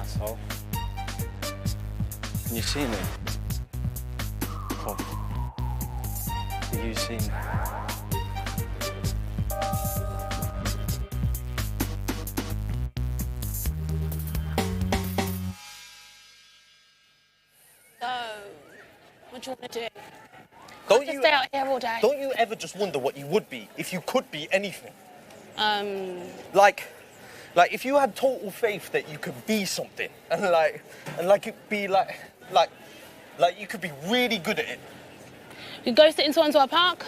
asshole. Can you see me? Cov, can you see me? What do you want to do? Don't you stay out here all day? Don't you ever just wonder what you would be if you could be anything? Like if you had total faith that you could be something, and it'd be like you could be really good at it. You go sit in Swansea Park,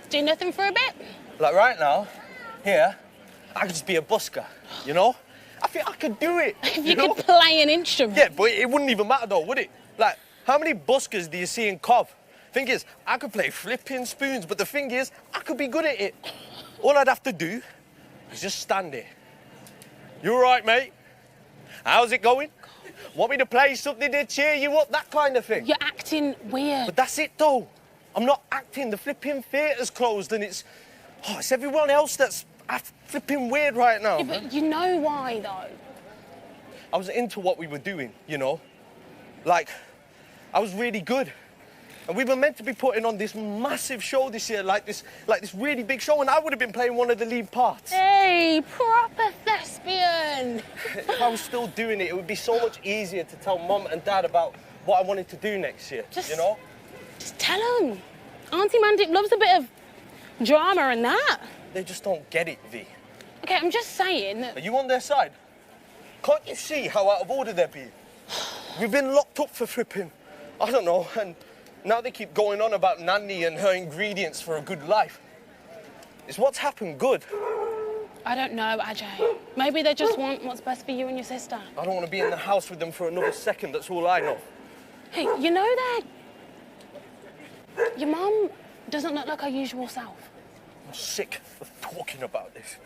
do nothing for a bit. Like right now, here, I could just be a busker, you know? I think I could do it. If you could play an instrument. Yeah, but it wouldn't even matter though, would it? Like, how many buskers do you see in Cov? Thing is, I could play flipping spoons, but the thing is, I could be good at it. All I'd have to do is just stand there. You all right, mate? How's it going? Want me to play something to cheer you up? That kind of thing. You're acting weird. But that's it, though. I'm not acting. The flipping theatre's closed, and it's everyone else that's flipping weird right now. Yeah, but you know why, though? I was into what we were doing, you know? Like, I was really good. And we were meant to be putting on this massive show this year, like this really big show, and I would have been playing one of the lead parts. Hey, proper thespian! If I was still doing it, it would be so much easier to tell Mum and Dad about what I wanted to do next year, you know? Just tell them. Auntie Mandic loves a bit of drama and that. They just don't get it, V. Okay, I'm just saying that... Are you on their side? Can't you see how out of order they're being? We've been locked up for flipping, I don't know, and now they keep going on about Nanny and her ingredients for a good life. Is what's happened good? I don't know, Ajay. Maybe they just want what's best for you and your sister. I don't want to be in the house with them for another second, that's all I know. Hey, you know that your mum doesn't look like her usual self. I'm sick of talking about this.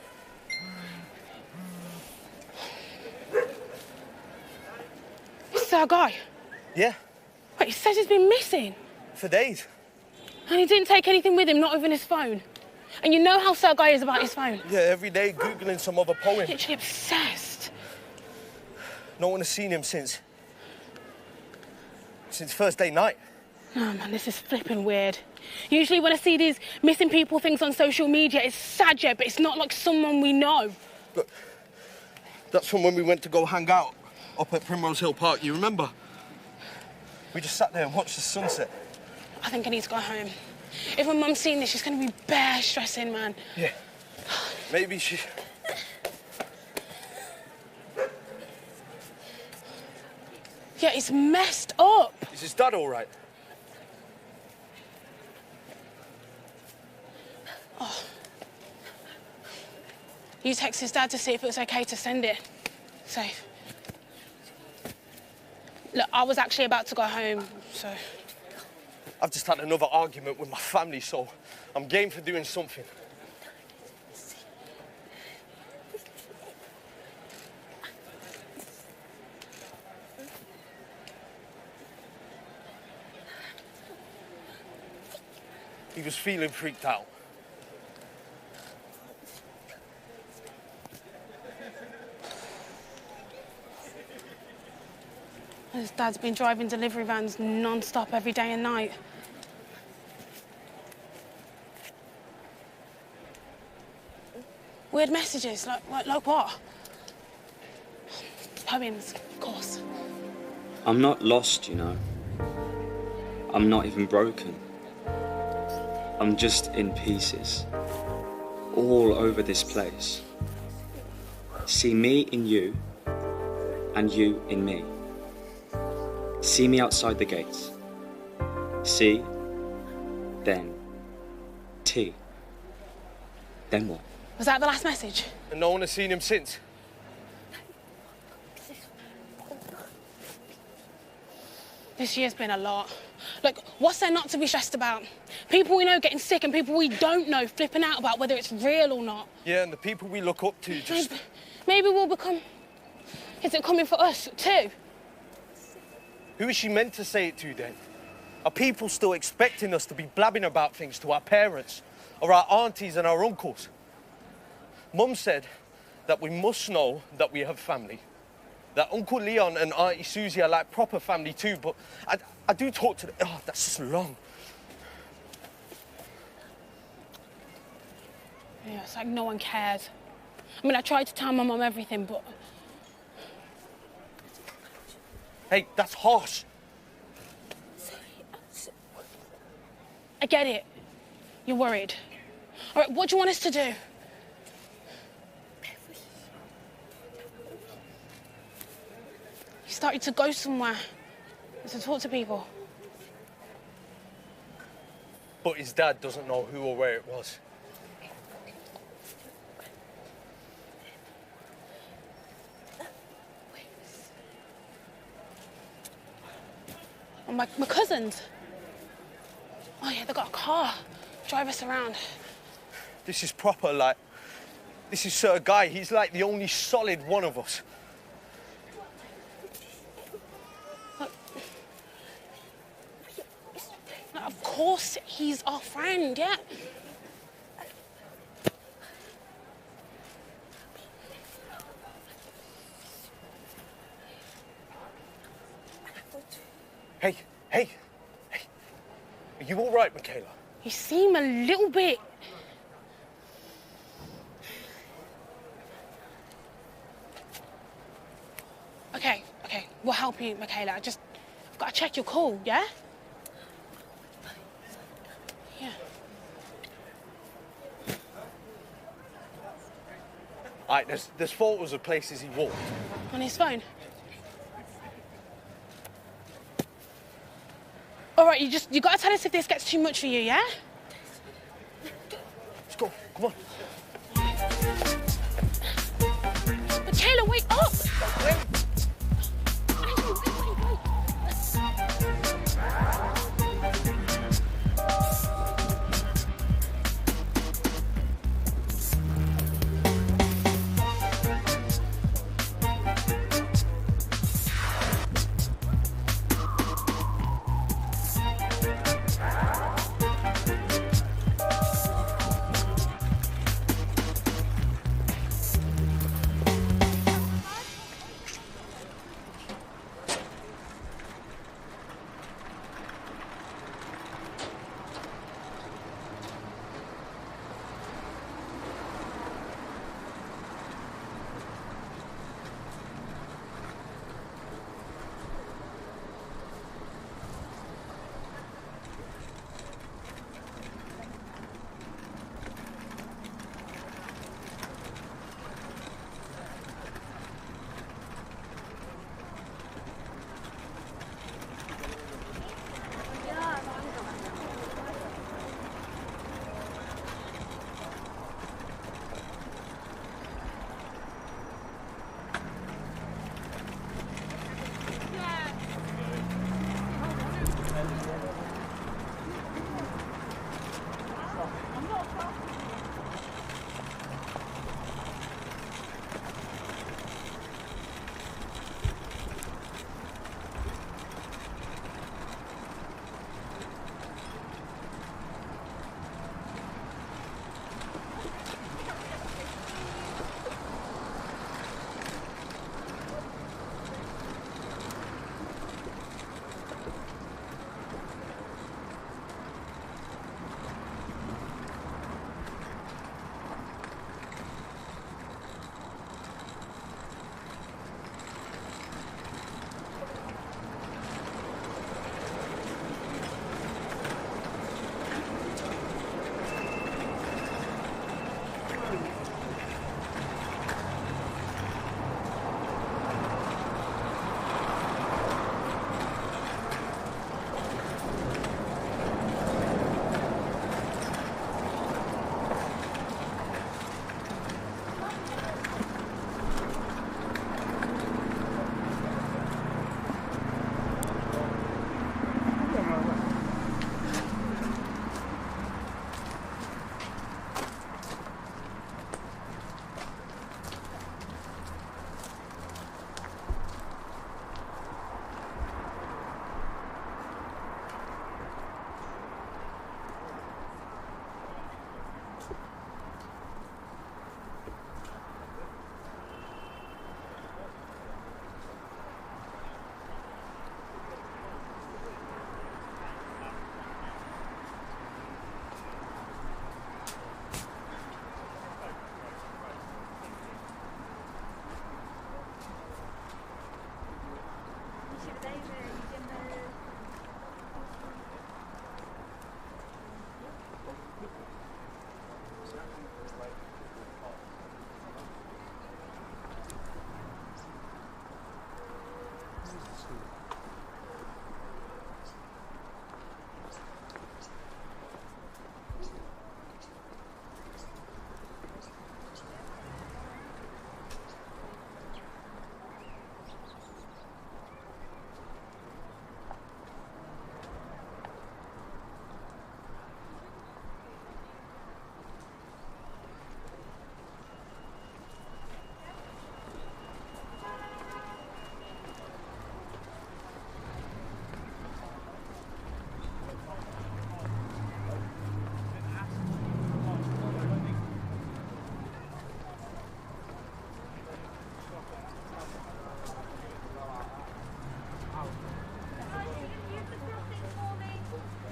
Is that a guy? Yeah. Wait, he says he's been missing. For days. And he didn't take anything with him, not even his phone. And you know how Sergei is about his phone. Yeah, every day Googling some other poem. Literally obsessed. No one has seen him since first day night. Oh man, this is flipping weird. Usually when I see these missing people things on social media, it's sad, yeah, but it's not like someone we know. But that's from when we went to go hang out up at Primrose Hill Park, you remember? We just sat there and watched the sunset. I think I need to go home. If my mum's seen this, she's going to be bare stressing, man. Yeah. Maybe she... Yeah, it's messed up. Is his dad all right? Oh. You text his dad to see if it was okay to send it. Safe. Look, I was actually about to go home, so... I've just had another argument with my family, so I'm game for doing something. He was feeling freaked out. His dad's been driving delivery vans non-stop every day and night. Weird messages, like what? Poems, of course. I'm not lost, you know. I'm not even broken. I'm just in pieces, all over this place. See me in you, and you in me. See me outside the gates. See, then T. Then what? Was that the last message? And no one has seen him since. This year's been a lot. Like, what's there not to be stressed about? People we know getting sick and people we don't know flipping out about whether it's real or not. Yeah, and the people we look up to just... Maybe we'll become... Is it coming for us, too? Who is she meant to say it to, then? Are people still expecting us to be blabbing about things to our parents or our aunties and our uncles? Mum said that we must know that we have family. that Uncle Leon and Auntie Susie are like proper family too, but I do talk to them. Oh, that's just long. Yeah, it's like no one cares. I mean, I tried to tell my mum everything, but... Hey, that's harsh. I get it. You're worried. All right, what do you want us to do? You started to go somewhere to talk to people. But his dad doesn't know who or where it was. Oh, my cousins. Oh, yeah, they got a car. Drive us around. This is proper, like... This is Sir Guy. He's like the only solid one of us. Of course, he's our friend, yeah. Hey. Are you all right, Michaela? You seem a little bit... Okay, we'll help you, Michaela. I've got to check your call, yeah? Yeah. All right, there's photos of places he walked. On his phone? All right, you got to tell us if this gets too much for you, yeah? Let's go, come on. Michaela, wake up! Wait.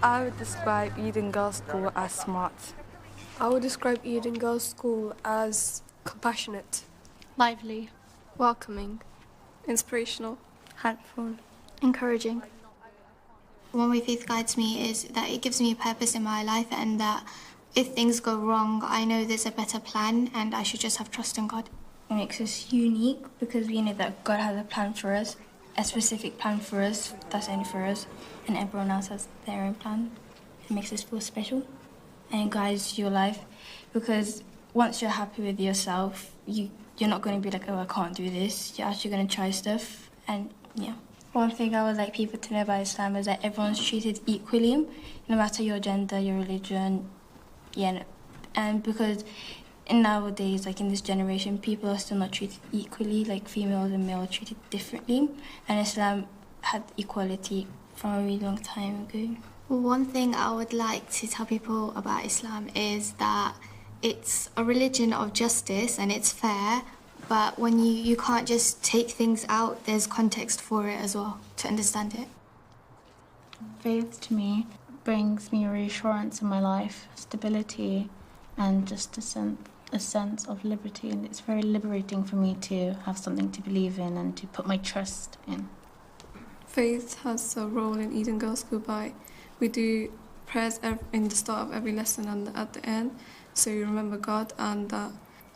I would describe Eden Girls' School as smart. I would describe Eden Girls' School as compassionate, lively, welcoming, inspirational, helpful, encouraging. One way faith guides me is that it gives me a purpose in my life, and that if things go wrong, I know there's a better plan and I should just have trust in God. It makes us unique because we know that God has a plan for us, a specific plan for us, that's only for us, and everyone else has their own plan. It makes us feel special and it guides your life, because once you're happy with yourself, you're not going to be like, oh, I can't do this. You're actually going to try stuff, and yeah. One thing I would like people to know about Islam is that everyone's treated equally, no matter your gender, your religion, yeah. And because nowadays, like in this generation, people are still not treated equally, like females and males are treated differently, and Islam had equality from a really long time ago. One thing I would like to tell people about Islam is that it's a religion of justice and it's fair, but when you can't just take things out, there's context for it as well to understand it. Faith to me brings me reassurance in my life, stability, and just a sense of liberty, and it's very liberating for me to have something to believe in and to put my trust in. Faith has a role in Eden Girls' School by we do prayers in the start of every lesson and at the end, so you remember God, and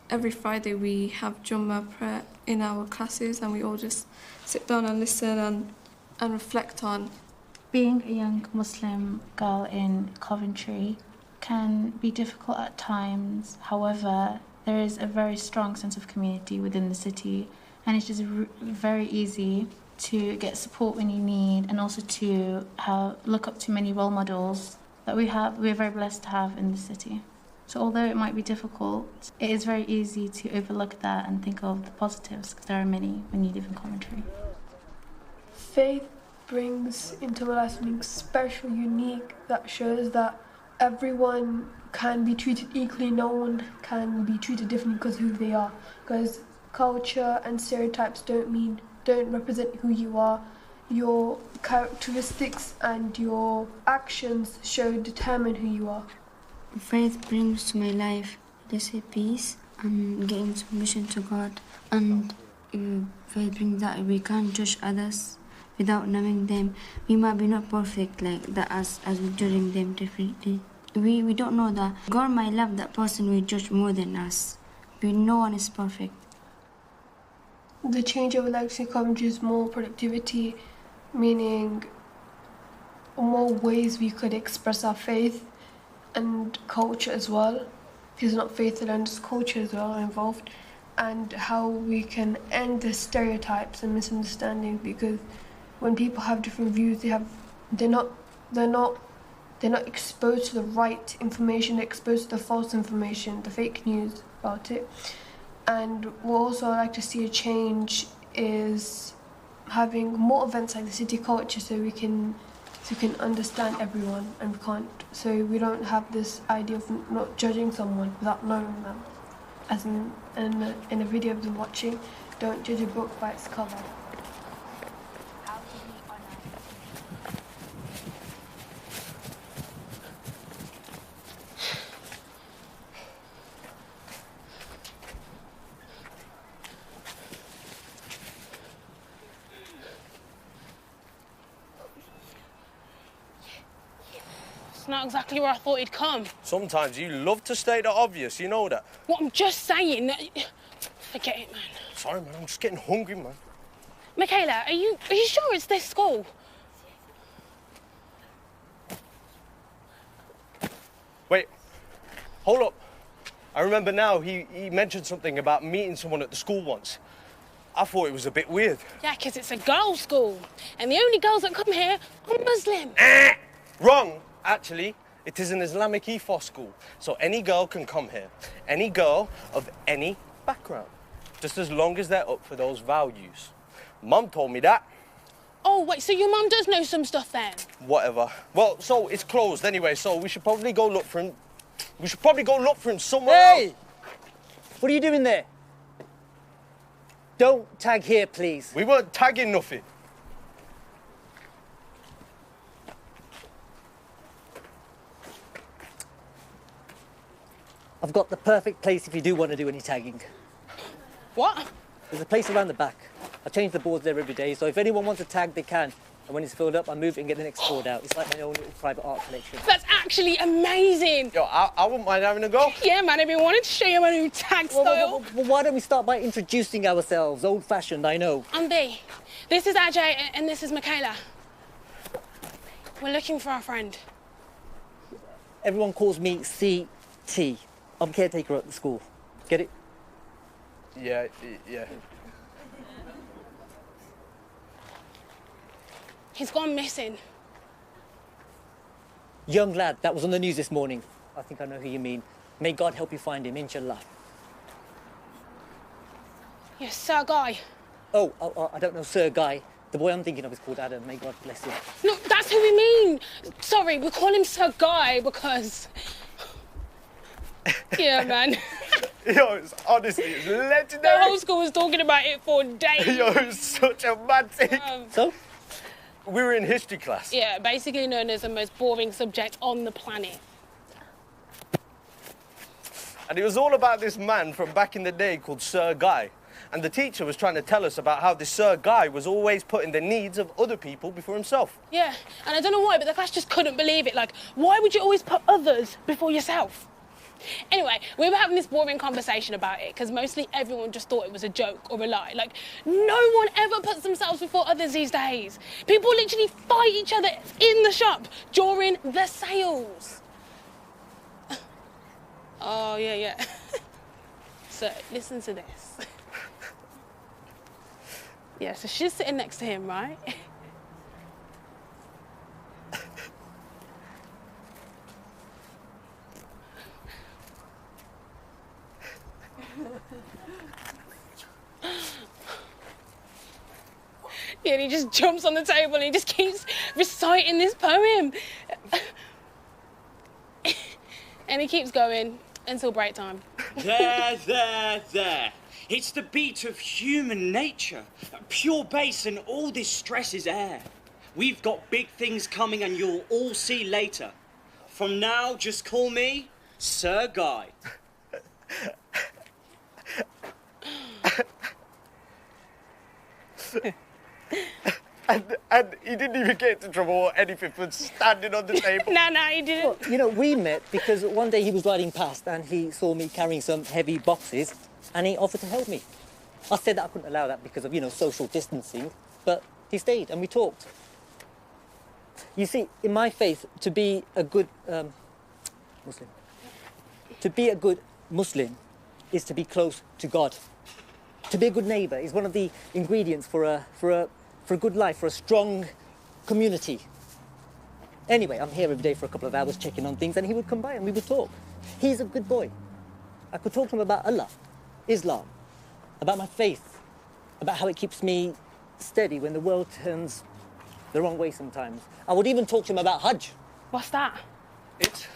every Friday we have Jummah prayer in our classes, and we all just sit down and listen and reflect on. Being a young Muslim girl in Coventry can be difficult at times. However, there is a very strong sense of community within the city, and it is very easy to get support when you need, and also to look up to many role models that we're very blessed to have in the city. So although it might be difficult, it is very easy to overlook that and think of the positives, because there are many when you live in Coventry. Faith brings into my life something special, unique, that shows that everyone can be treated equally, no one can be treated differently because of who they are. Because culture and stereotypes don't represent who you are. Your characteristics and your actions determine who you are. Faith brings to my life, let's say, peace and getting submission to God. And faith brings that we can't judge others without knowing them. We might be not perfect like that as we're judging them differently. We don't know that God might love that person we judge more than us. But no one is perfect. The change of legacy comes is more productivity, meaning more ways we could express our faith and culture as well, because not faith alone, just culture as well involved, and how we can end the stereotypes and misunderstandings, because when people have different views, they're not exposed to the right information, they're exposed to the false information, the fake news about it. And what also I'd like to see a change is having more events like the City Culture, so we can understand everyone, and we don't have this idea of not judging someone without knowing them. As in a video I've been watching, don't judge a book by its cover. Not exactly where I thought he'd come. Sometimes you love to state the obvious, you know that. What I'm just saying, forget it, man. Sorry, man, I'm just getting hungry, man. Michaela, are you sure it's this school? Wait, hold up. I remember now he mentioned something about meeting someone at the school once. I thought it was a bit weird. Yeah, 'cause it's a girls' school, and the only girls that come here are Muslim. Wrong. Actually, it is an Islamic ethos school, so any girl can come here. Any girl of any background, just as long as they're up for those values. Mum told me that. Oh, wait, so your mum does know some stuff then? Whatever. Well, so it's closed anyway, so we should probably go look for him. We should probably go look for him somewhere else. What are you doing there? Don't tag here, please. We weren't tagging nothing. I've got the perfect place if you do want to do any tagging. What? There's a place around the back. I change the boards there every day, so if anyone wants a tag, they can. And when it's filled up, I move it and get the next board out. It's like my own little private art collection. That's actually amazing. Yo, I wouldn't mind having a go. Yeah, man, I've been wanting to show you my new tag style. Well, why don't we start by introducing ourselves? Old-fashioned, I know. I'm B. This is Ajay, and this is Michaela. We're looking for our friend. Everyone calls me CT. I'm caretaker at the school. Get it? Yeah. He's gone missing. Young lad, that was on the news this morning. I think I know who you mean. May God help you find him, inshallah. Yes, Sir Guy. Oh, I don't know, Sir Guy. The boy I'm thinking of is called Adam. May God bless him. No, that's who we mean. Sorry, we call him Sir Guy because... Yeah, man. Yo, honestly, it's legendary. The whole school was talking about it for days. Yo, it's such a mad thing. So? We were in history class. Yeah, basically known as the most boring subject on the planet. And it was all about this man from back in the day called Sir Guy. And the teacher was trying to tell us about how this Sir Guy was always putting the needs of other people before himself. Yeah, and I don't know why, but the class just couldn't believe it. Like, why would you always put others before yourself? Anyway, we were having this boring conversation about it because mostly everyone just thought it was a joke or a lie. Like, no one ever puts themselves before others these days. People literally fight each other in the shop during the sales. Oh, yeah. So, listen to this. Yeah, so she's sitting next to him, right? Yeah, and he just jumps on the table and he just keeps reciting this poem. And he keeps going until break time. There. It's the beat of human nature. Pure bass and all this stress is air. We've got big things coming and you'll all see later. From now, just call me Sir Guy. And he didn't even get into trouble or anything for standing on the table. No, he didn't. Well, you know, we met because one day he was riding past and he saw me carrying some heavy boxes and he offered to help me. I said that I couldn't allow that because of, social distancing, but he stayed and we talked. You see, in my faith, to be a good Muslim is to be close to God. To be a good neighbour is one of the ingredients for a good life, for a strong community. Anyway, I'm here every day for a couple of hours checking on things and he would come by and we would talk. He's a good boy. I could talk to him about Allah, Islam, about my faith, about how it keeps me steady when the world turns the wrong way sometimes. I would even talk to him about Hajj. What's that? It's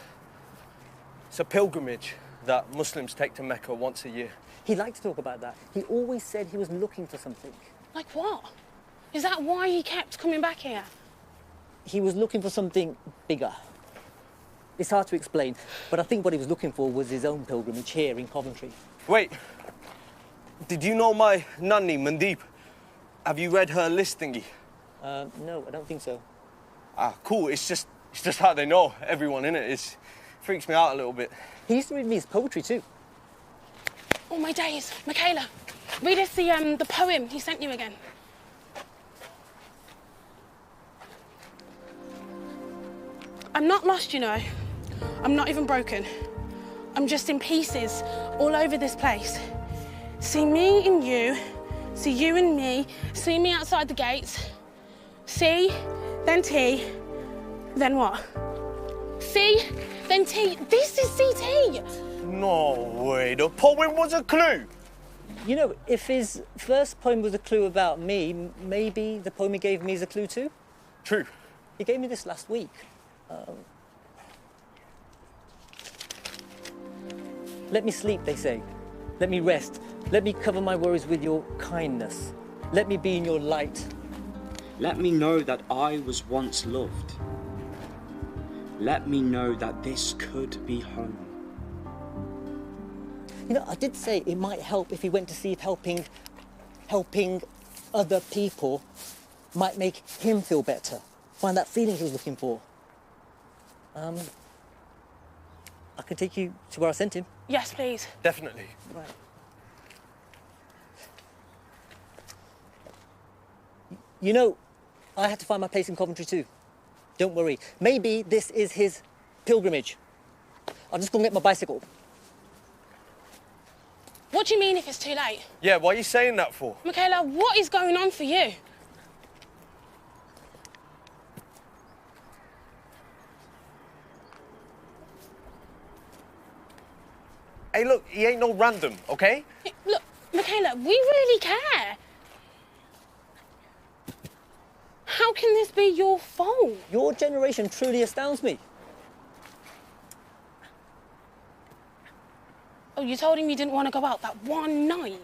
a pilgrimage that Muslims take to Mecca once a year. He liked to talk about that. He always said he was looking for something. Like what? Is that why he kept coming back here? He was looking for something bigger. It's hard to explain, but I think what he was looking for was his own pilgrimage here in Coventry. Wait, did you know my nanny, Mandeep? Have you read her list thingy? No, I don't think so. Ah, cool. It's just how they know everyone in it. It freaks me out a little bit. He used to read me his poetry too. Oh my days, Michaela, read us the poem he sent you again. I'm not lost, I'm not even broken. I'm just in pieces all over this place. See me in you, see you in me, see me outside the gates. C, then T, then what? C, then T. This is CT. No way, the poem was a clue. If his first poem was a clue about me, maybe the poem he gave me is a clue too? True. He gave me this last week. Let me sleep, they say. Let me rest. Let me cover my worries with your kindness. Let me be in your light. Let me know that I was once loved. Let me know that this could be home. You know, I did say it might help if he went to see if helping other people might make him feel better, find that feeling he was looking for. I can take you to where I sent him. Yes, please. Definitely. Right. You know, I had to find my place in Coventry too. Don't worry. Maybe this is his pilgrimage. I'll just go and get my bicycle. What do you mean if it's too late? Yeah, what are you saying that for? Michaela, what is going on for you? Hey, look, he ain't no random, okay? Look, Michaela, we really care. How can this be your fault? Your generation truly astounds me. Oh, you told him you didn't want to go out that one night?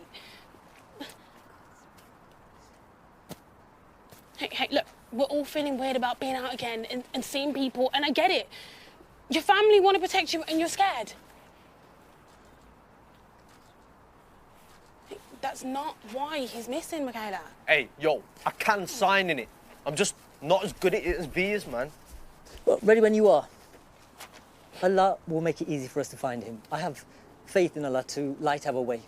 Hey, look, we're all feeling weird about being out again and seeing people, and I get it. Your family want to protect you and you're scared. That's not why he's missing, Michaela. Hey, yo, I can sign in it. I'm just not as good at it as V is, man. Well, ready when you are. Allah will make it easy for us to find him. I have faith in Allah to light our way.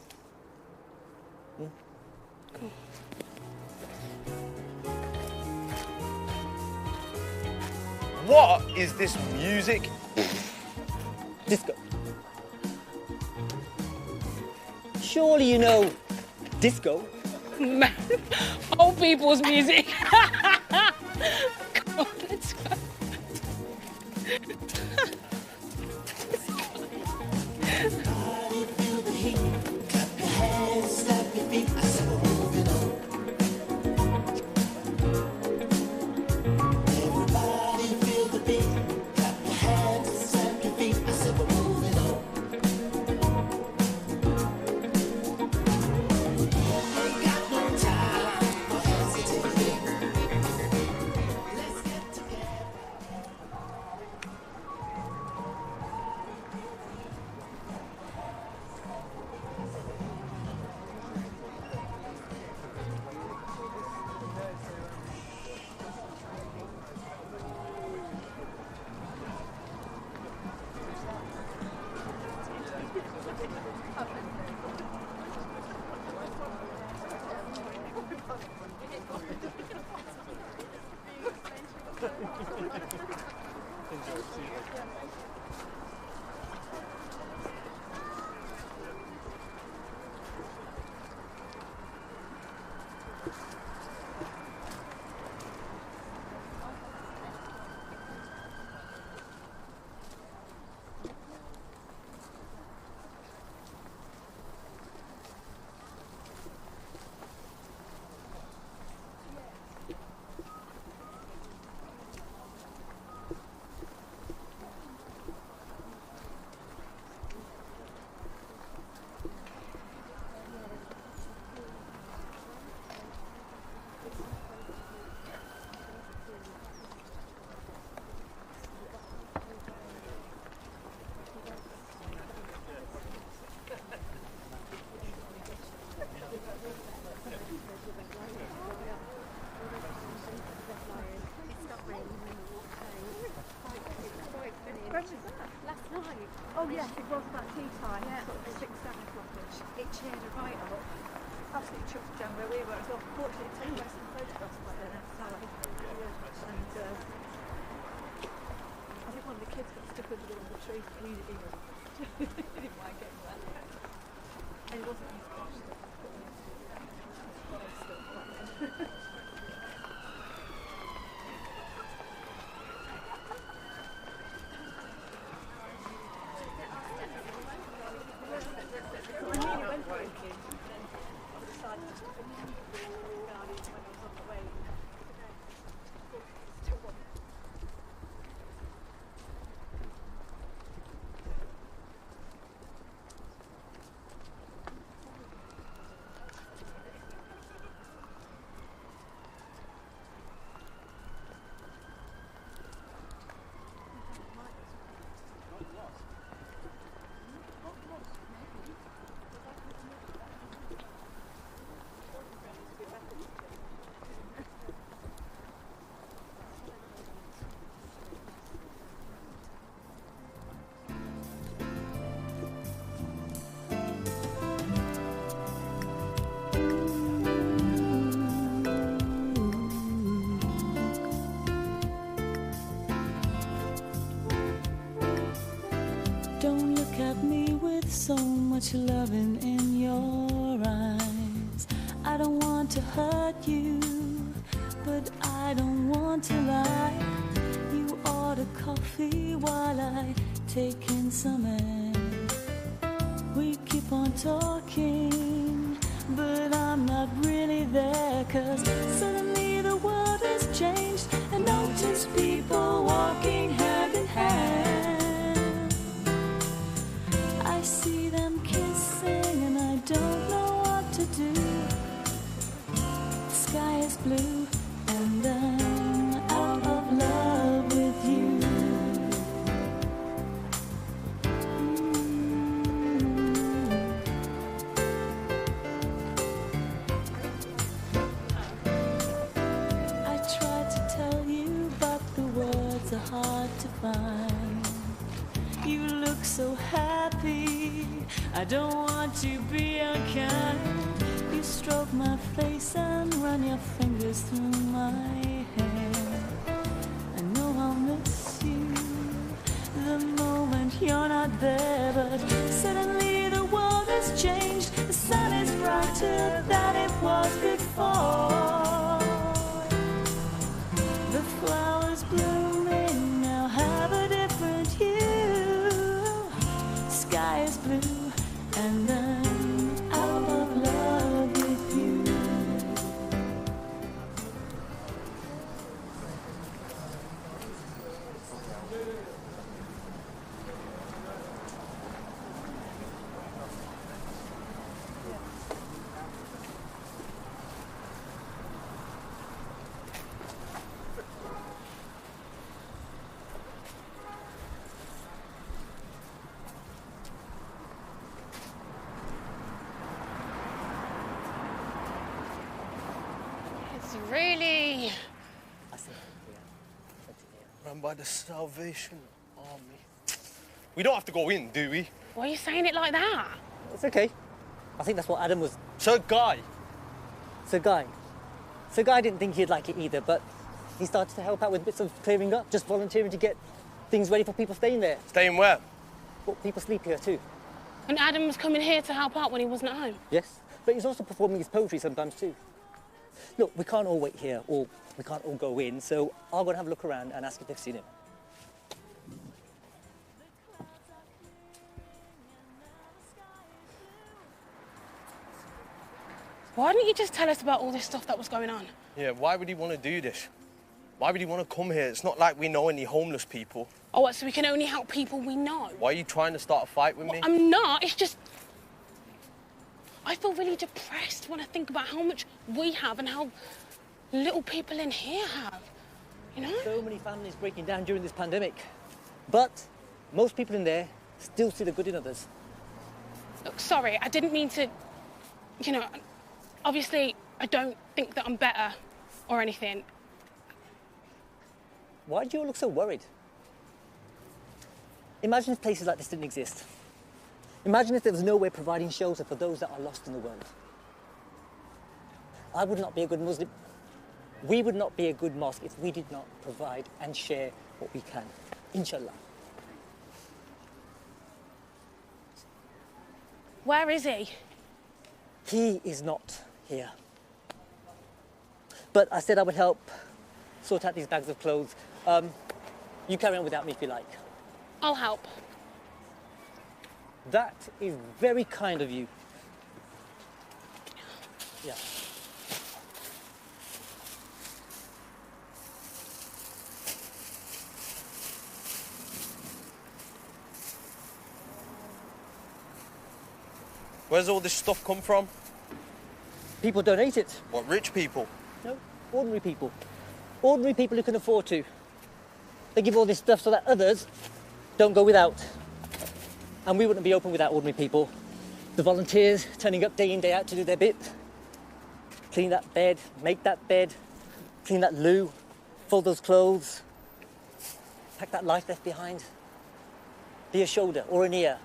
What is this music? Disco. Surely you know disco. Man, old people's music. Come on, let's go. Oh yes, it was about tea time, sort of 6, 7 o'clock. It cheered her right up. Absolutely chucked down where we were. It was unfortunate to take some photographs by then outside. And I think one of the kids got stuck under one of the trees. He didn't mind getting wet. And it wasn't his gosh stuff. much loving in your eyes. I don't want to hurt you, but I don't want to lie. You order coffee while I take in some air. We keep on talking, but I'm not really there, 'cause suddenly the world has changed. I notice people walking hand in hand. I see them kissing and I don't know what to do. The sky is blue and I'm out of love with you. I tried to tell you, but the words are hard to find. You look so happy, I don't want to be unkind. You stroke my face and run your fingers through my hair. I know I'll miss you the moment you're not there, but suddenly the world has changed. The sun is brighter than it was before. The flowers blooming now have a different hue. Sky is blue and I'm out of love with you. It's really... Run by the Salvation Army. We don't have to go in, do we? Why are you saying it like that? It's okay. I think that's what Adam was... Sir Guy. Sir Guy. Sir Guy didn't think he'd like it either, but he started to help out with bits of clearing up, just volunteering to get things ready for people staying there. Staying where? Well, people sleep here too. And Adam was coming here to help out when he wasn't at home? Yes, but he's also performing his poetry sometimes too. Look, we can't all wait here, or we can't all go in, so I'll go and have a look around and ask if they've seen him. Why didn't you just tell us about all this stuff that was going on? Yeah, why would he want to do this? Why would he want to come here? It's not like we know any homeless people. Oh, what, so we can only help people we know? Why are you trying to start a fight with me? I'm not, it's just... I feel really depressed when I think about how much we have and how little people in here have, you know? So many families breaking down during this pandemic. But most people in there still see the good in others. Look, sorry, I didn't mean to... You know, obviously, I don't think that I'm better or anything. Why do you all look so worried? Imagine if places like this didn't exist. Imagine if there was no way providing shelter for those that are lost in the world. I would not be a good Muslim. We would not be a good mosque if we did not provide and share what we can. Inshallah. Where is he? He is not here. But I said I would help sort out these bags of clothes. You carry on without me if you like. I'll help. That is very kind of you. Yeah. Where's all this stuff come from? People donate it. What, rich people? No, ordinary people. Ordinary people who can afford to. They give all this stuff so that others don't go without. And we wouldn't be open without ordinary people. The volunteers turning up day in, day out to do their bit. Clean that bed, make that bed, clean that loo, fold those clothes, pack that life left behind. Be a shoulder or an ear.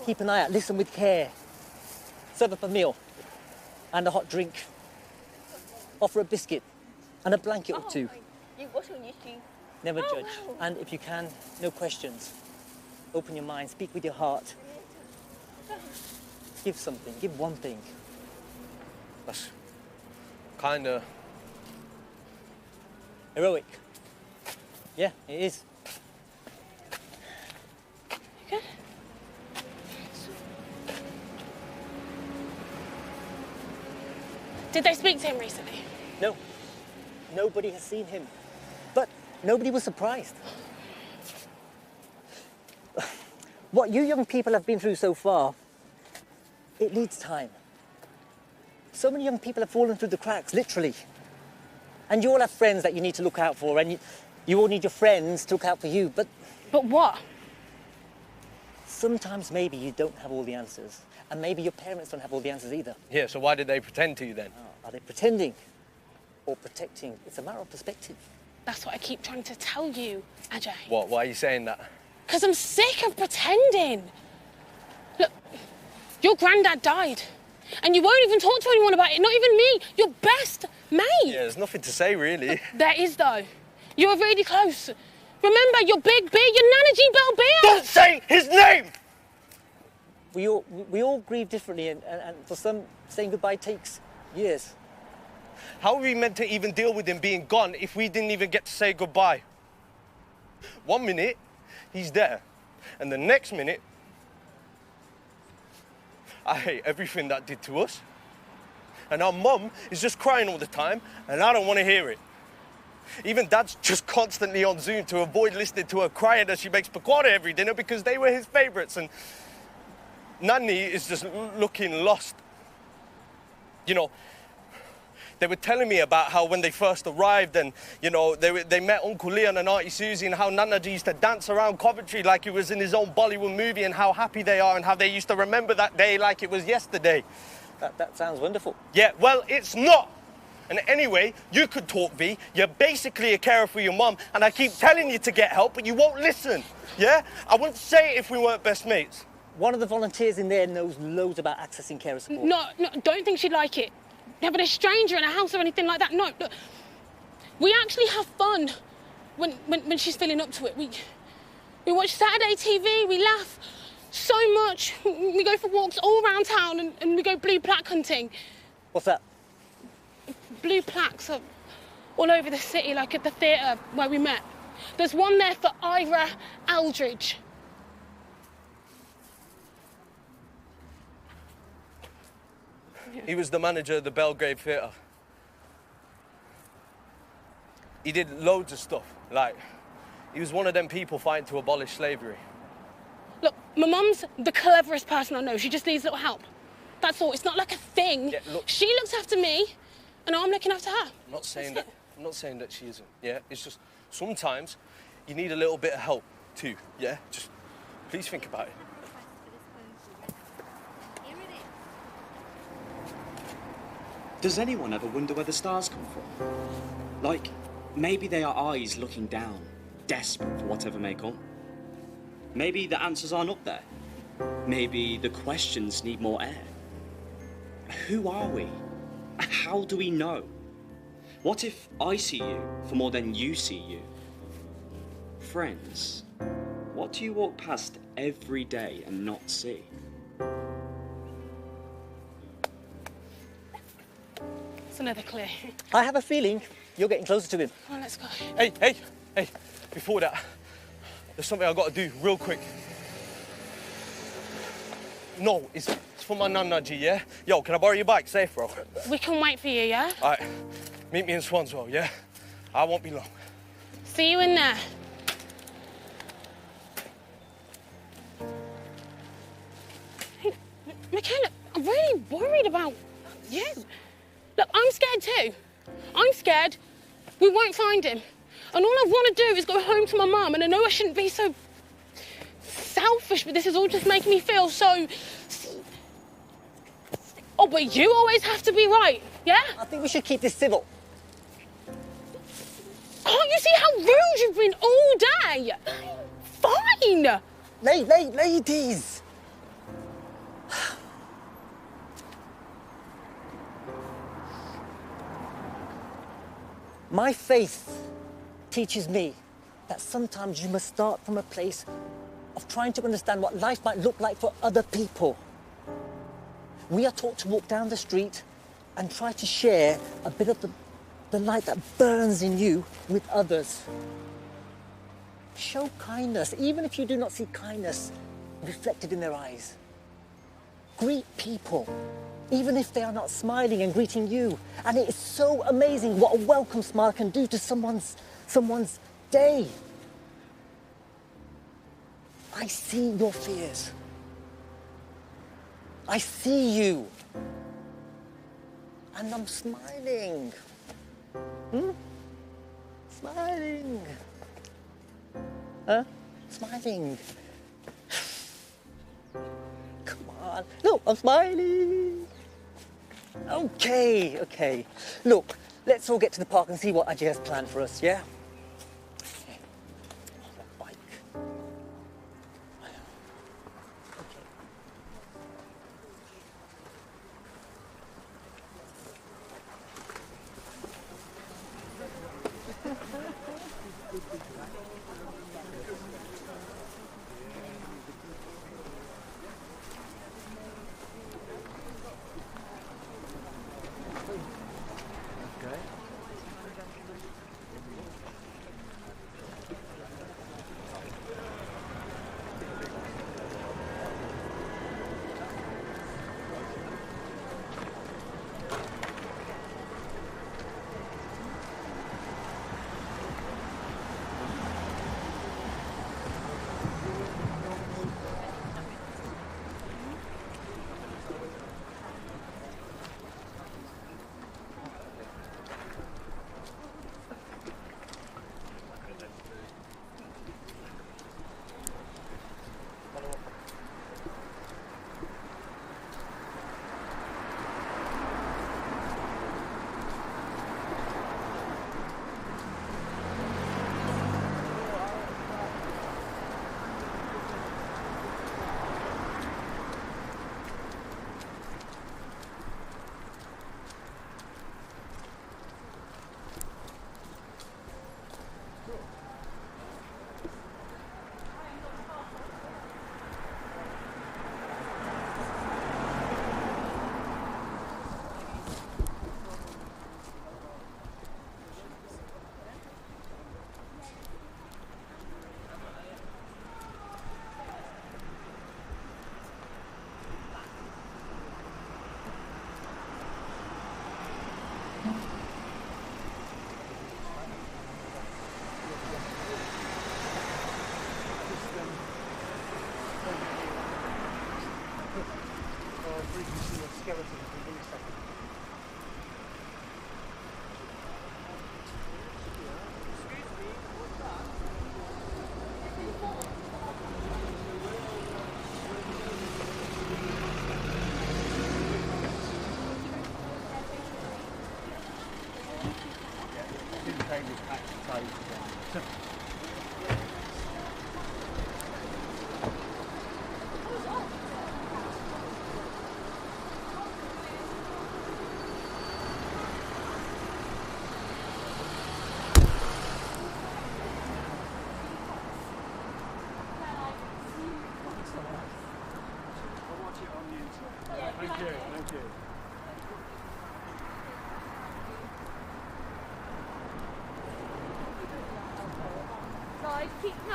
Keep an eye out, listen with care. Serve up a meal and a hot drink. Offer a biscuit and a blanket or two. Never judge. And if you can, no questions. Open your mind, speak with your heart. Give something, give one thing. That's kind of heroic. Yeah, it is. You good? Did they speak to him recently? No. Nobody has seen him. But nobody was surprised. What you young people have been through so far, it needs time. So many young people have fallen through the cracks, literally. And you all have friends that you need to look out for, and you all need your friends to look out for you, but... But what? Sometimes maybe you don't have all the answers, and maybe your parents don't have all the answers either. Yeah, so why did they pretend to you then? Oh, are they pretending or protecting? It's a matter of perspective. That's what I keep trying to tell you, Ajay. What? Why are you saying that? Because I'm sick of pretending. Look, your granddad died, and you won't even talk to anyone about it, not even me, your best mate. Yeah, there's nothing to say, really. There is, though. You're really close. Remember, you're Big B, you're Nana G. Bell Beer. Don't say his name! We all grieve differently, and for some, saying goodbye takes years. How are we meant to even deal with him being gone if we didn't even get to say goodbye? 1 minute, he's there, and the next minute, I hate everything that did to us. And our mum is just crying all the time, and I don't want to hear it. Even Dad's just constantly on Zoom to avoid listening to her crying as she makes pakoda every dinner because they were his favourites, and Nanny is just looking lost. You know, they were telling me about how when they first arrived and, you know, they met Uncle Leon and Auntie Susie, and how Nana G used to dance around Coventry like it was in his own Bollywood movie, and how happy they are and how they used to remember that day like it was yesterday. That sounds wonderful. Yeah, well, it's not. And anyway, you could talk, V. You're basically a carer for your mum, and I keep telling you to get help, but you won't listen, yeah? I wouldn't say it if we weren't best mates. One of the volunteers in there knows loads about accessing carer support. No, don't think she'd like it. Having a stranger in a house or anything like that, no. Look, we actually have fun when she's feeling up to it. We watch Saturday TV, we laugh so much. We go for walks all around town, and we go blue plaque hunting. What's that? Blue plaques are all over the city, like at the theatre where we met. There's one there for Ira Aldridge. He was the manager of the Belgrade Theatre. He did loads of stuff, like, he was one of them people fighting to abolish slavery. Look, my mum's the cleverest person I know. She just needs a little help. That's all. It's not like a thing. Yeah, look, she looks after me, and I'm looking after her. I'm not saying that she isn't, yeah? It's just sometimes you need a little bit of help too, yeah? Just please think about it. Does anyone ever wonder where the stars come from? Like, maybe they are eyes looking down, desperate for whatever may come. Maybe the answers aren't up there. Maybe the questions need more air. Who are we? How do we know? What if I see you for more than you see you? Friends, what do you walk past every day and not see? It's another clue. I have a feeling you're getting closer to him. Come on, let's go. Hey, before that, there's something I've got to do real quick. No, it's for my Nana G, yeah? Yo, can I borrow your bike? Safe, bro. We can wait for you, yeah? All right, meet me in Swanswell, yeah? I won't be long. See you in there. Hey, Michaela, I'm really worried about you. Look, I'm scared too. I'm scared we won't find him. And all I want to do is go home to my mum, and I know I shouldn't be so selfish, but this is all just making me feel so... Oh, but you always have to be right, yeah? I think we should keep this civil. Can't you see how rude you've been all day? Fine! Ladies! My faith teaches me that sometimes you must start from a place of trying to understand what life might look like for other people. We are taught to walk down the street and try to share a bit of the light that burns in you with others. Show kindness, even if you do not see kindness reflected in their eyes. Greet people, even if they are not smiling and greeting you. And it is so amazing what a welcome smile can do to someone's day. I see your fears. I see you. And I'm smiling. Smiling. Huh? Smiling. Come on. Look, I'm smiling. Okay. Look, let's all get to the park and see what Ajay has planned for us, yeah?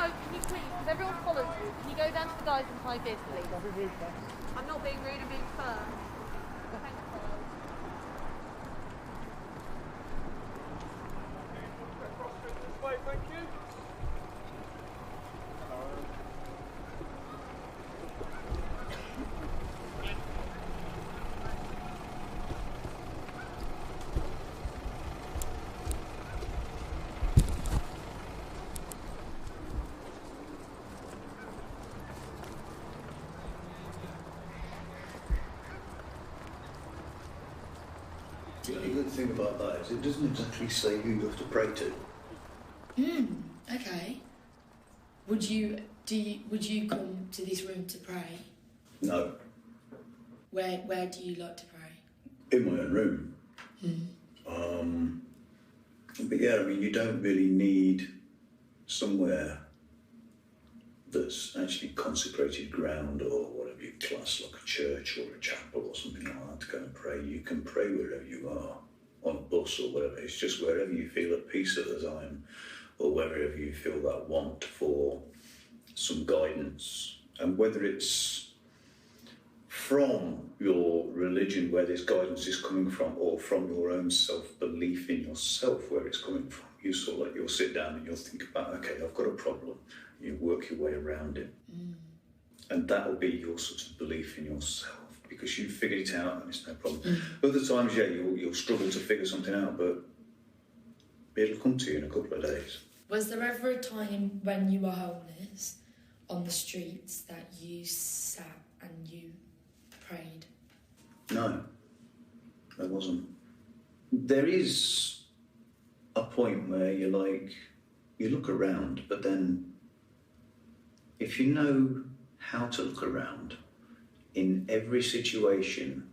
Can you please, because everyone follows you, can you go down to the guys and high vis, please? I'm not being rude, I'm being firm. Thank you. This way, thank you. The only good thing about that is it doesn't exactly say who you have to pray to. Okay. Would you come to this room to pray? No. Where do you like to pray? In my own room. But yeah, I mean, you don't really need somewhere that's actually consecrated ground or whatever. to be a class like a church or a chapel or something like that to go and pray. You can pray wherever you are, on a bus or whatever. It's just wherever you feel at peace at the time, or wherever you feel that want for some guidance. And whether it's from your religion where this guidance is coming from, or from your own self-belief in yourself where it's coming from, you sort of like, you'll sit down and you'll think about, okay, I've got a problem. You work your way around it. And that will be your sort of belief in yourself, because you figured it out and it's no problem. Other times, yeah, you'll struggle to figure something out, but it'll come to you in a couple of days. Was there ever a time when you were homeless on the streets that you sat and you prayed? No, there wasn't. There is a point where you look around, but then if you know how to look around, in every situation,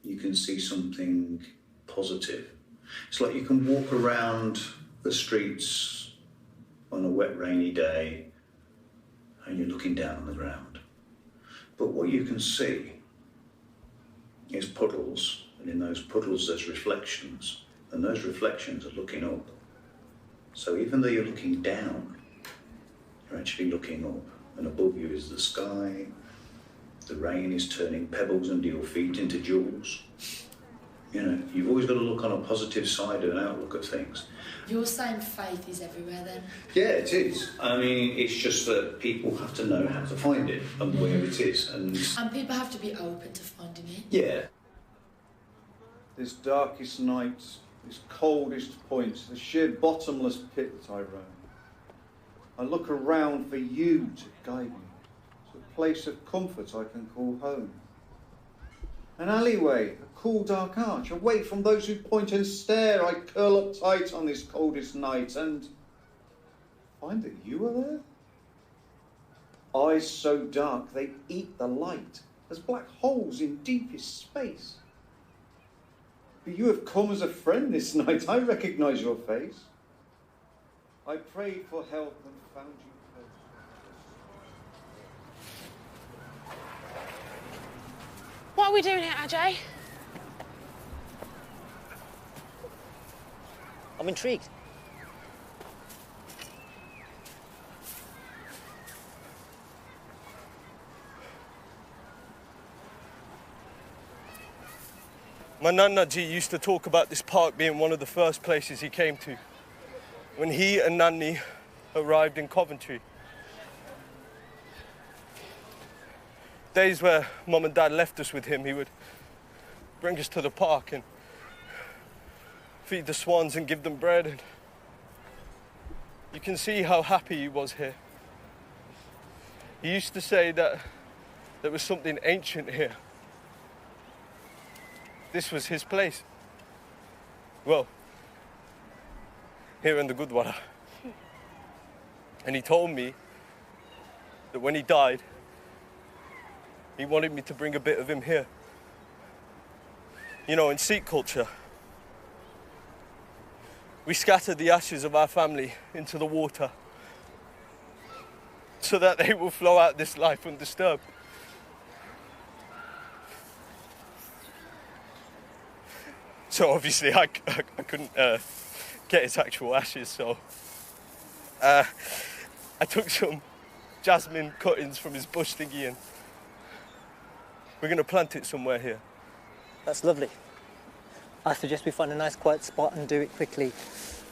you can see something positive. It's like you can walk around the streets on a wet, rainy day and you're looking down on the ground. But what you can see is puddles, and in those puddles there's reflections, and those reflections are looking up. So even though you're looking down, you're actually looking up, and above you is the sky. The rain is turning pebbles under your feet into jewels. You know, you've always got to look on a positive side and outlook at things. You're saying faith is everywhere then? Yeah, it is. I mean, it's just that people have to know how to find it and where it is. And people have to be open to finding it? Yeah. This darkest night, this coldest point, the sheer bottomless pit that I roam. I look around for you to guide me to a place of comfort I can call home. An alleyway, a cool dark arch, away from those who point and stare. I curl up tight on this coldest night and find that you are there. Eyes so dark they eat the light, as black holes in deepest space. But you have come as a friend this night. I recognise your face. I prayed for help and found you close. What are we doing here, Ajay? I'm intrigued. My Nana Ji used to talk about this park being one of the first places he came to when he and Nanny arrived in Coventry. Days where Mum and Dad left us with him, he would bring us to the park and feed the swans and give them bread. And you can see how happy he was here. He used to say that there was something ancient here. This was his place. Well, here in the Gurdwara. And he told me that when he died, he wanted me to bring a bit of him here. You know, in Sikh culture, we scatter the ashes of our family into the water so that they will flow out this life undisturbed. So obviously I couldn't get his actual ashes, so I took some jasmine cuttings from his bush thingy and we're going to plant it somewhere here. That's lovely. I suggest we find a nice quiet spot and do it quickly.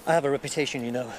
I have a reputation, you know.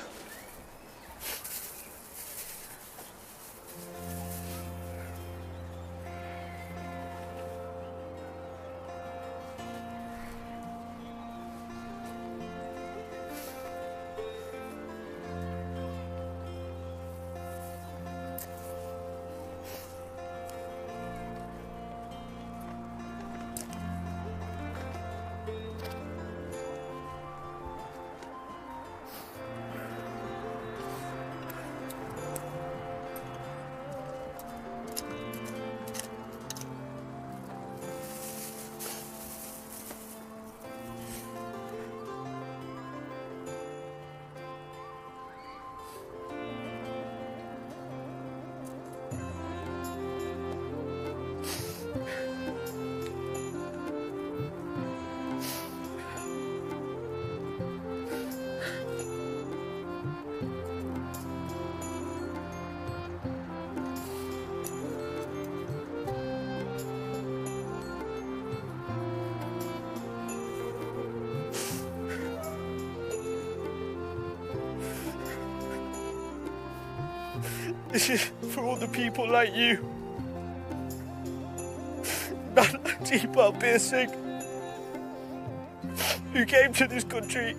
This is for all the people like you. Nana Deepa Bir Singh, who came to this country,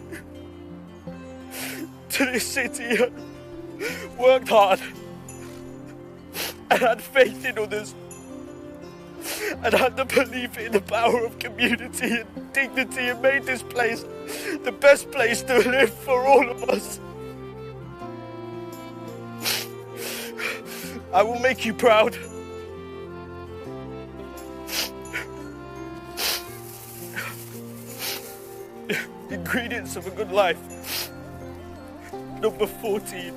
to this city, and worked hard and had faith in others and had the belief in the power of community and dignity and made this place the best place to live for all of us. I will make you proud. Ingredients of a good life. Number 14.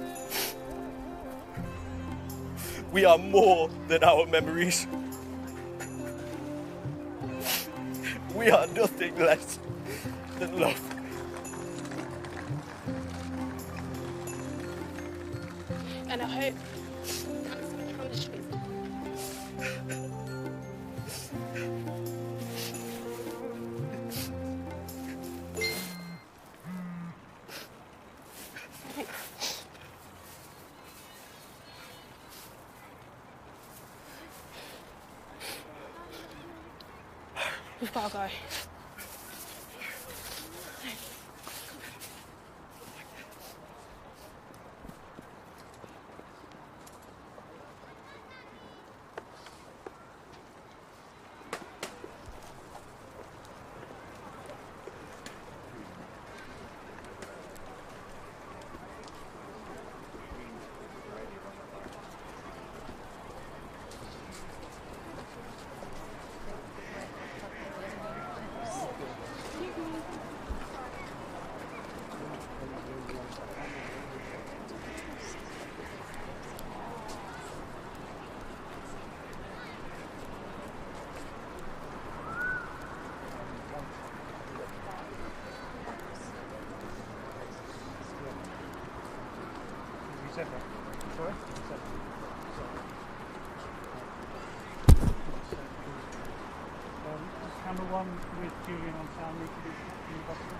We are more than our memories. We are nothing less than love. And I hope that's some punishment. We've got to go. Sorry? Does camera one with Julian on sound need to be possible?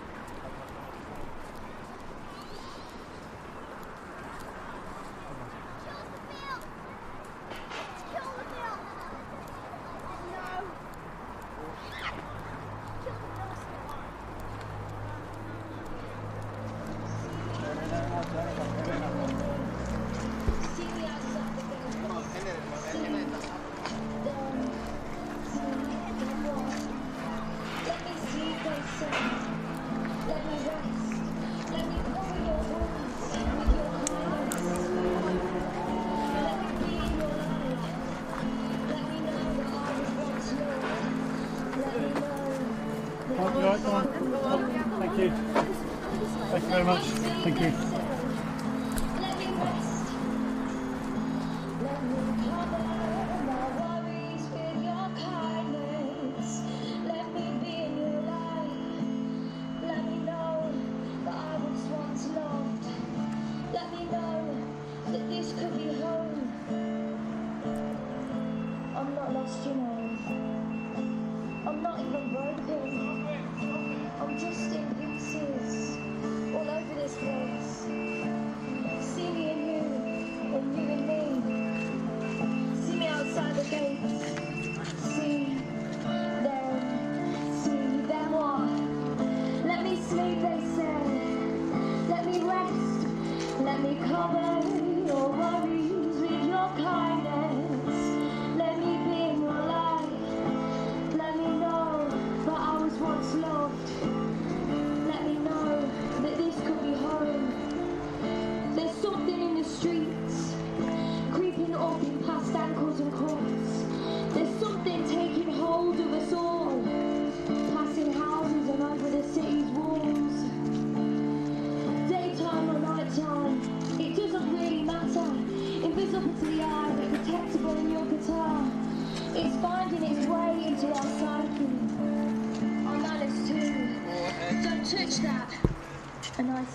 Thank you. Thank you very much. Thank you.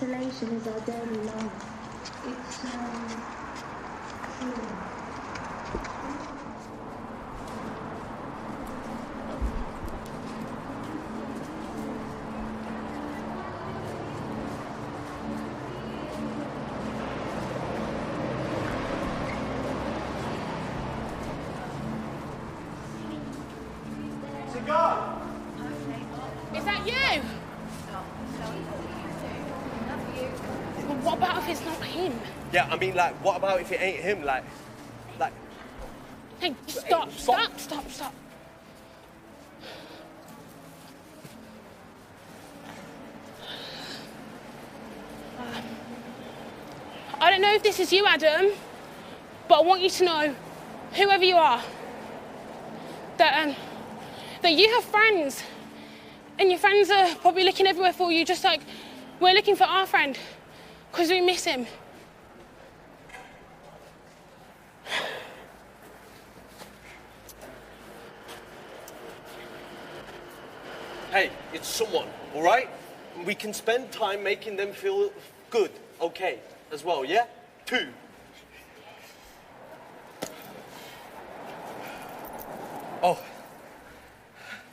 Isolation is our daily life. It's a guard. Is that you? Well, what about if it's not him? Yeah, I mean, like, what about if it ain't him? Like... Hey, stop. I don't know if this is you, Adam, but I want you to know, whoever you are, that you have friends, and your friends are probably looking everywhere for you, just like we're looking for our friend, because we miss him. Hey, it's someone, all right? We can spend time making them feel good, okay, as well, yeah? 2. Oh,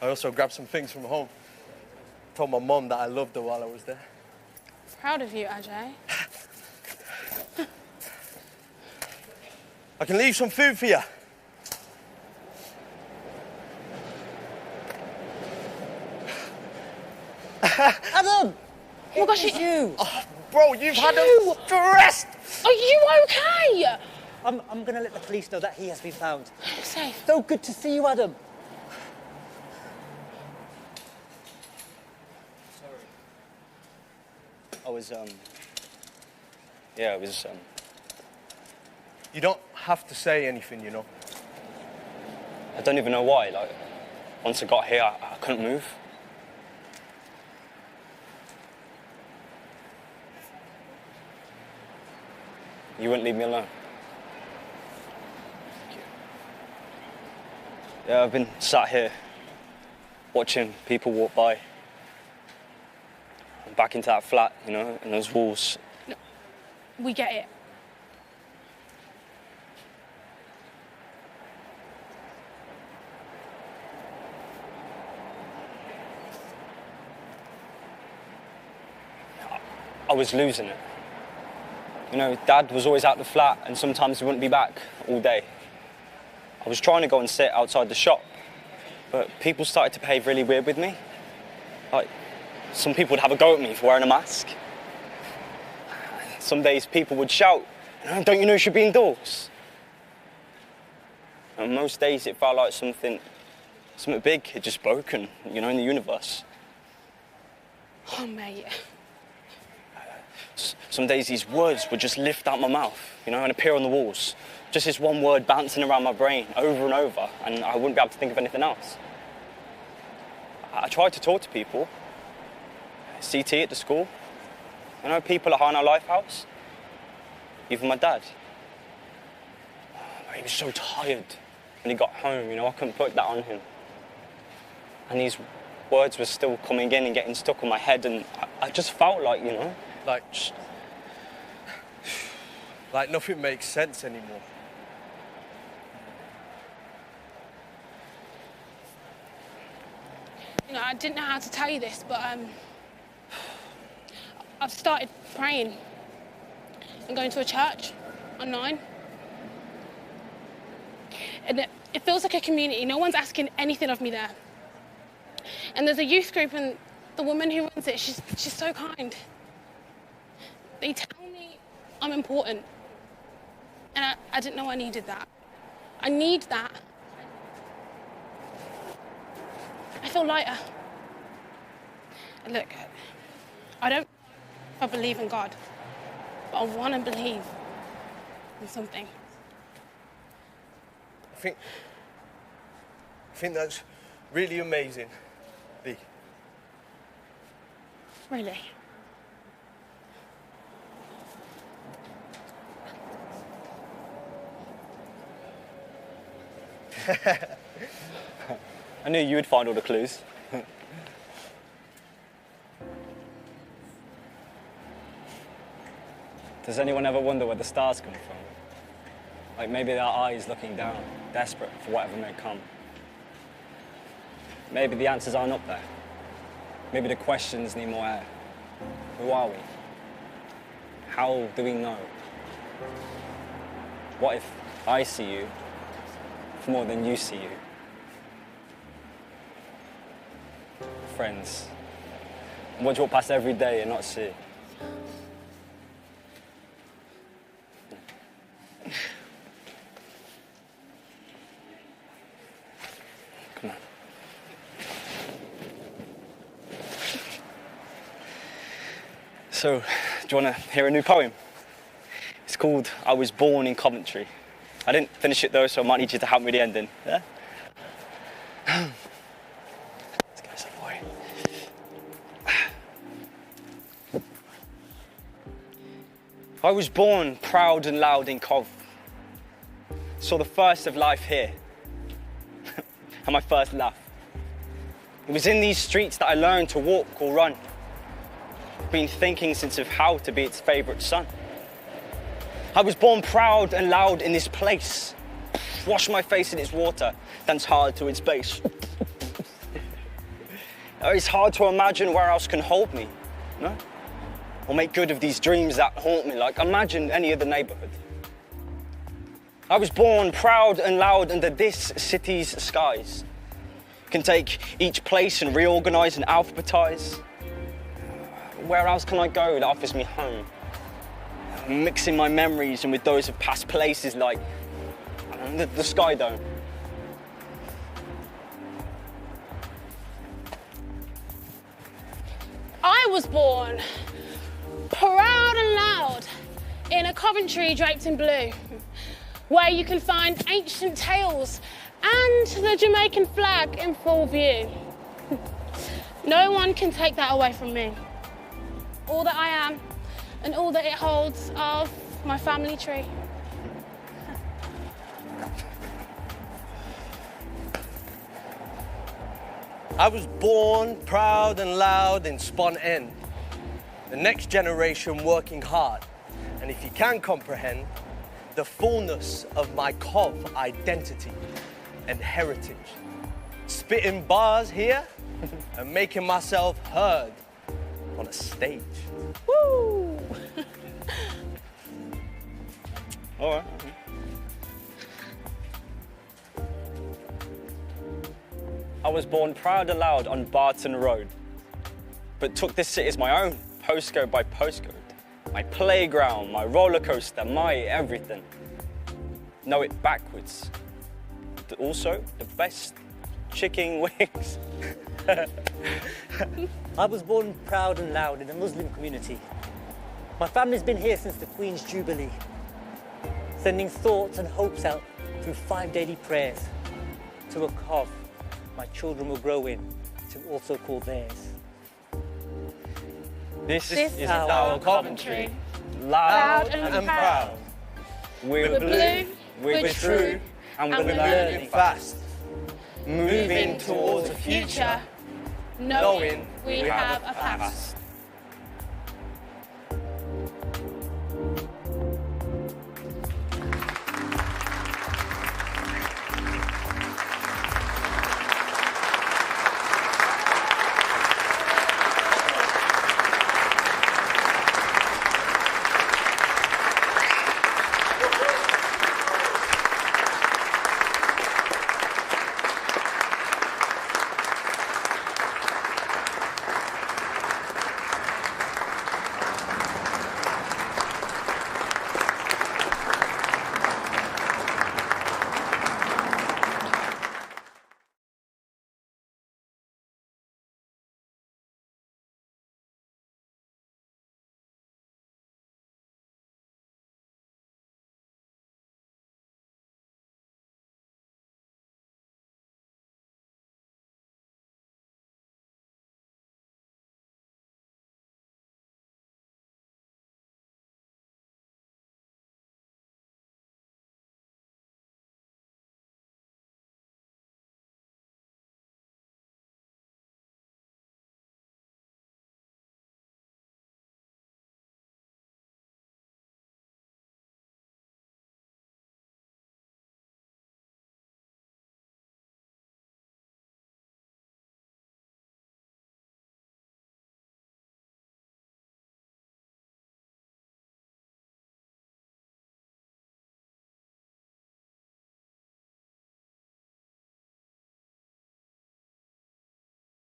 I also grabbed some things from home. Told my mom that I loved her while I was there. Proud of you, Ajay. I can leave some food for you. Adam! Oh my gosh, it's you! Oh, bro, you've had a stress! Are you okay? I'm gonna let the police know that he has been found. Safe. So good to see you, Adam. I was, You don't have to say anything, you know. I don't even know why. Like, once I got here, I couldn't move. You wouldn't leave me alone. Yeah, I've been sat here watching people walk by. And back into that flat, you know, and those walls. No, we get it. I was losing it. You know, Dad was always out the flat and sometimes he wouldn't be back all day. I was trying to go and sit outside the shop, but people started to behave really weird with me. Like, some people would have a go at me for wearing a mask. Some days people would shout, "Don't you know you should be indoors?" And most days it felt like something big had just broken, you know, in the universe. Oh, mate. Some days these words would just lift out my mouth, you know, and appear on the walls. Just this one word bouncing around my brain over and over, and I wouldn't be able to think of anything else. I tried to talk to people. CT at the school. You know, people at Harnow Lifehouse. Even my dad. He was so tired when he got home, you know, I couldn't put that on him. And these words were still coming in and getting stuck on my head, and I just felt like, you know, like nothing makes sense anymore. You know, I didn't know how to tell you this, but I've started praying and going to a church online. And it feels like a community. No one's asking anything of me there. And there's a youth group, and the woman who runs it, she's so kind. They tell me I'm important. And I didn't know I needed that. I need that. I feel lighter. And look, I don't know if I believe in God, but I want to believe in something. I think that's really amazing, Lee. Really? I knew you would find all the clues. Does anyone ever wonder where the stars come from? Like maybe their eyes looking down, desperate for whatever may come. Maybe the answers aren't up there. Maybe the questions need more air. Who are we? How do we know? What if I see you for more than you see you? friends. Ones you walk past every day and not see. Come on. So, do you want to hear a new poem? It's called I Was Born in Coventry. I didn't finish it though, so I might need you to help me with the ending. Yeah? Let's go, some boy. I was born proud and loud in Cov. Saw the first of life here. And my first laugh. It was in these streets that I learned to walk or run. Been thinking since of how to be its favourite son. I was born proud and loud in this place. Wash my face in its water, dance hard to its base. It's hard to imagine where else can hold me, no? Or make good of these dreams that haunt me, like imagine any other neighbourhood. I was born proud and loud under this city's skies. Can take each place and reorganise and alphabetise. Where else can I go that offers me home? Mixing my memories and with those of past places like the Sky Dome. I was born proud and loud in a Coventry draped in blue, where you can find ancient tales and the Jamaican flag in full view. No one can take that away from me. All that I am and all that it holds of my family tree. I was born proud and loud in Spon End. The next generation working hard. And if you can comprehend, the fullness of my Cov identity and heritage. Spitting bars here and making myself heard on a stage. Woo! All right. I was born proud and loud on Barton Road, but took this city as my own, postcode by postcode. My playground, my roller coaster, my everything. Know it backwards. But also, the best chicken wings. I was born proud and loud in a Muslim community. My family's been here since the Queen's Jubilee, sending thoughts and hopes out through 5 daily prayers to a Cov my children will grow in to also call theirs. This is our Coventry, loud and proud. We're blue, we're true, and we're learning fast. Moving towards a future, knowing we have a past.